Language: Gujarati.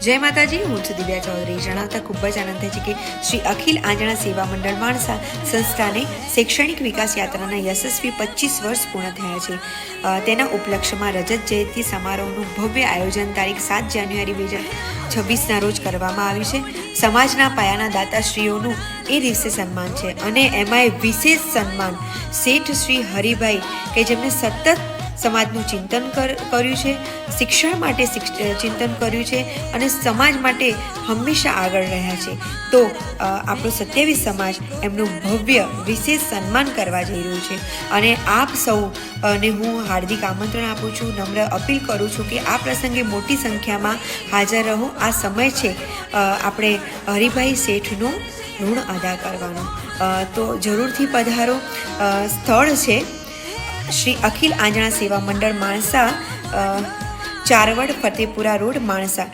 જય માતાજી, હું છું દિવ્યા ચૌધરી. જણાવતા ખૂબ જ આનંદ થાય છે કે શ્રી અખિલ આંજણા સેવા મંડળ માણસા સંસ્થાને શૈક્ષણિક વિકાસ યાત્રાના યશસ્વી 25 વર્ષ પૂર્ણ થયા છે. તેના ઉપલક્ષ્યમાં રજત જયંતિ સમારોહનું ભવ્ય આયોજન તારીખ 7 જાન્યુઆરી 2026ના રોજ કરવામાં આવ્યું છે. સમાજના પાયાના દાતાશ્રીઓનું એ દિવસે સન્માન છે અને એમાંય વિશેષ સન્માન શેઠ શ્રી હરિભાઈ કે જેમને સતત સમાજનું ચિંતન કર્યું છે, શિક્ષણ માટે ચિંતન કર્યું છે અને સમાજ માટે હંમેશા આગળ રહ્યા છે. તો આપણો 27 સમાજ એમનું ભવ્ય વિશેષ સન્માન કરવા જઈ રહ્યું છે અને આપ સૌને હું હાર્દિક આમંત્રણ આપું છું, નમ્ર અપીલ કરું છું કે આ પ્રસંગે મોટી સંખ્યામાં હાજર રહો. આ સમય છે આપણે હરિભાઈ શેઠનું ઋણ અદા કરવાનો. તો જરૂરથી પધારો. સ્થળ છે શ્રી અખિલ આંજણા સેવા મંડળ માણસા, ચારવડ, ફતેપુરા રોડ, માણસા.